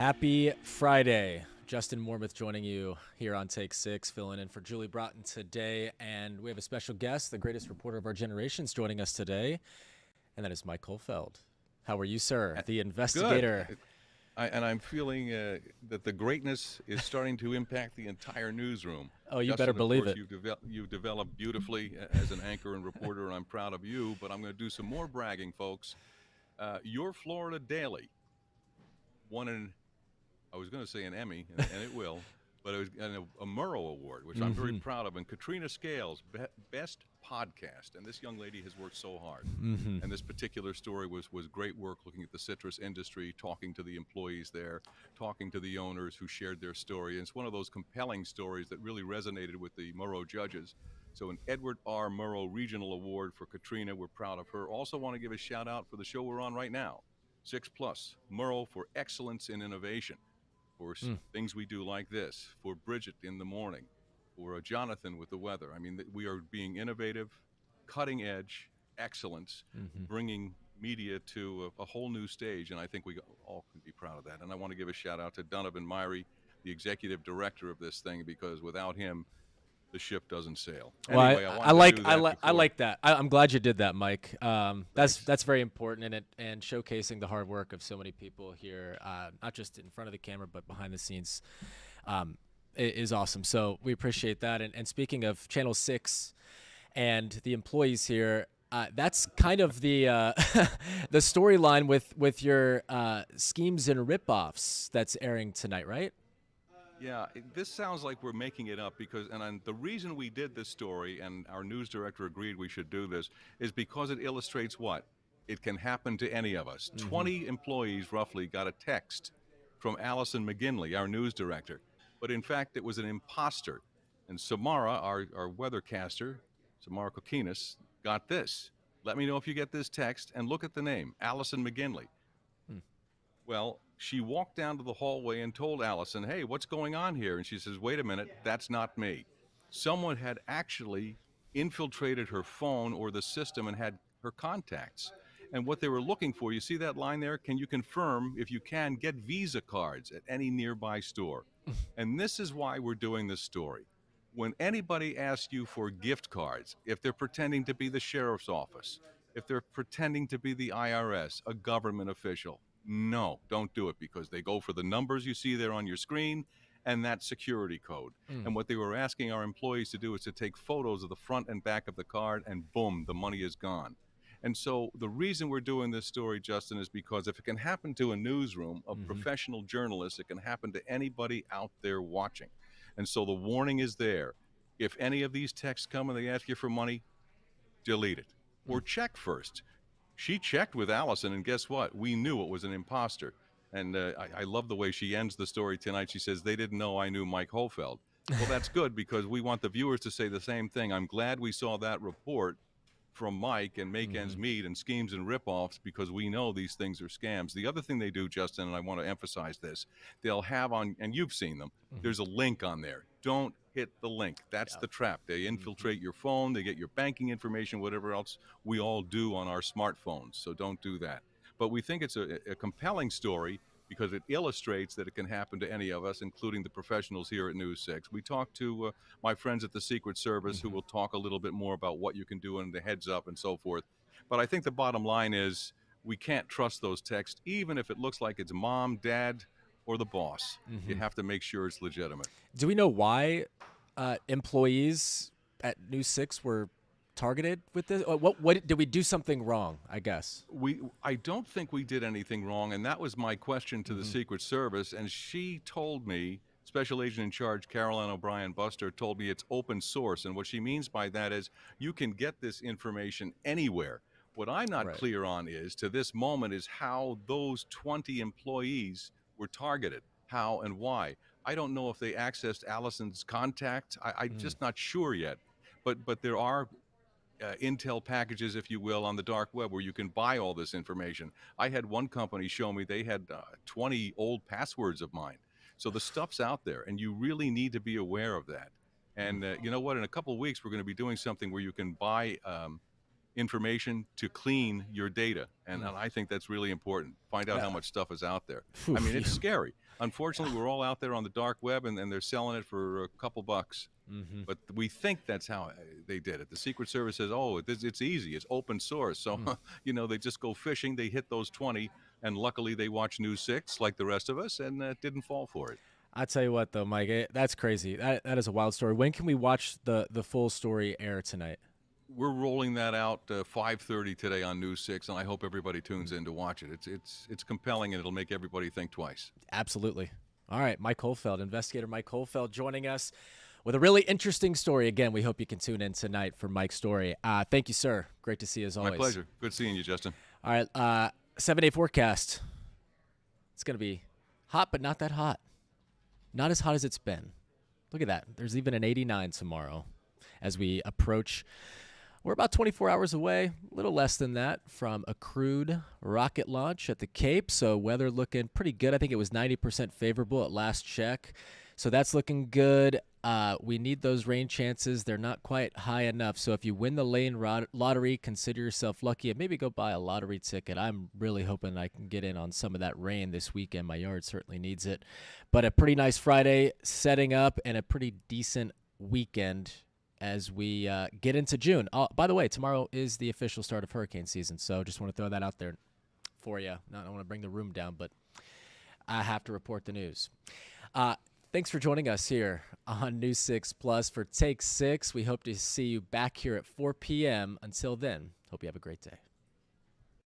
Happy Friday. Justin Mormouth joining you here on Take 6, filling in for Julie Broughton today. And we have a special guest, the greatest reporter of our generations, joining us today, and that is Mike Holfeld. How are you, sir? The Good. investigator. I'm feeling that the greatness is starting to impact the entire newsroom. Oh, you better Justin, of believe course, it. you've developed beautifully as an anchor and reporter, and I'm proud of you. But I'm going to do some more bragging, folks. Your Florida Daily won I was going to say an Emmy, and it will, but it was a Murrow Award, which I'm very proud of. And Katrina Scales, best podcast. And this young lady has worked so hard. And this particular story was great work, looking at the citrus industry, talking to the employees there, talking to the owners who shared their story. And it's one of those compelling stories that really resonated with the Murrow judges. So an Edward R. Murrow Regional Award for Katrina. We're proud of her. Also want to give a shout out for the show we're on right now, 6 Plus, Murrow for Excellence in Innovation, for things we do like this, for Bridget in the morning, for Jonathan with the weather. I mean, we are being innovative, cutting edge, excellence, bringing media to a whole new stage, and I think we all can be proud of that. And I want to give a shout out to Donovan Myrie, the executive director of this thing, because without him, the ship doesn't sail. Well, Anyway, I wanted to do that I before. like that. I'm glad you did that, Mike. Thanks. That's very important, and showcasing the hard work of so many people here, not just in front of the camera but behind the scenes, is awesome. So we appreciate that. And speaking of Channel 6 and the employees here, that's kind of the the storyline with your schemes and ripoffs that's airing tonight, right? Yeah, this sounds like we're making it up because, the reason we did this story, and our news director agreed we should do this, is because it illustrates what? It can happen to any of us. 20 employees roughly got a text from Allison McGinley, our news director. But in fact, it was an imposter. And Samara, our weathercaster, Samara Kokinis, got this. Let me know if you get this text, and look at the name, Allison McGinley. Well, she walked down to the hallway and told Allison, "Hey, what's going on here?" And she says, "Wait a minute, that's not me." Someone had actually infiltrated her phone or the system and had her contacts. And what they were looking for, you see that line there? Can you confirm, if you can, get Visa cards at any nearby store? And this is why we're doing this story. When anybody asks you for gift cards, if they're pretending to be the sheriff's office, if they're pretending to be the IRS, a government official, no, don't do it, because they go for the numbers you see there on your screen and that security code. And what they were asking our employees to do is to take photos of the front and back of the card, and boom, the money is gone. And so the reason we're doing this story, Justin, is because if it can happen to a newsroom of professional journalists, it can happen to anybody out there watching. And so the warning is there. If any of these texts come and they ask you for money, delete it or check first. She checked with Allison, and guess what? We knew it was an imposter. And I love the way she ends the story tonight. She says, "They didn't know I knew Mike Holfeld." Well, that's good, because we want the viewers to say the same thing. I'm glad we saw that report from Mike and Make Ends Meet and Schemes and Ripoffs, because we know these things are scams. The other thing they do, Justin, and I want to emphasize this, they'll have on, and you've seen them, there's a link on there. Don't hit the link. That's the trap. They infiltrate your phone, they get your banking information, whatever else we all do on our smartphones. So don't do that. But we think it's a compelling story because it illustrates that it can happen to any of us, including the professionals here at News 6. We talked to my friends at the Secret Service, who will talk a little bit more about what you can do and the heads up and so forth. But I think the bottom line is we can't trust those texts, even if it looks like it's mom, dad, or the boss. You have to make sure it's legitimate. Do we know why employees at News 6 were targeted with this? What did we do something wrong, I guess? I don't think we did anything wrong, and that was my question to the Secret Service. And she told me, Special Agent in Charge Caroline O'Brien Buster told me it's open source, and what she means by that is you can get this information anywhere. What I'm not Right. clear on is, to this moment, is how those 20 employees were targeted, how and why. I don't know if they accessed Allison's contact. I'm just not sure yet. But there are intel packages, if you will, on the dark web where you can buy all this information. I had one company show me they had 20 old passwords of mine. So the stuff's out there, and you really need to be aware of that. And you know what? In a couple of weeks, we're going to be doing something where you can buy information to clean your data. And I think that's really important. Find out how much stuff is out there. I mean, it's scary. Unfortunately, we're all out there on the dark web, and they're selling it for a couple bucks. But we think that's how they did it. The Secret Service says, oh, it's easy. It's open source. So, they just go fishing. They hit those 20, and luckily they watch News 6 like the rest of us and didn't fall for it. I tell you what, though, Mike, that's crazy. That is a wild story. When can we watch the full story air tonight? We're rolling that out 5:30 today on News 6, and I hope everybody tunes in to watch it. It's compelling, and it'll make everybody think twice. Absolutely. All right, Mike Holfeld, investigator Mike Holfeld, joining us with a really interesting story. Again, we hope you can tune in tonight for Mike's story. Thank you, sir. Great to see you as always. My pleasure. Good seeing you, Justin. All right, 7-day forecast. It's going to be hot, but not that hot. Not as hot as it's been. Look at that. There's even an 89 tomorrow as we approach. We're about 24 hours away, a little less than that, from a crewed rocket launch at the Cape. So weather looking pretty good. I think it was 90% favorable at last check. So that's looking good. We need those rain chances. They're not quite high enough. So if you win the lane lottery, consider yourself lucky and maybe go buy a lottery ticket. I'm really hoping I can get in on some of that rain this weekend. My yard certainly needs it. But a pretty nice Friday setting up and a pretty decent weekend as we get into June. By the way, tomorrow is the official start of hurricane season, so just want to throw that out there for you. I don't want to bring the room down, but I have to report the news. Thanks for joining us here on News 6 Plus for Take 6. We hope to see you back here at 4 p.m. Until then, hope you have a great day.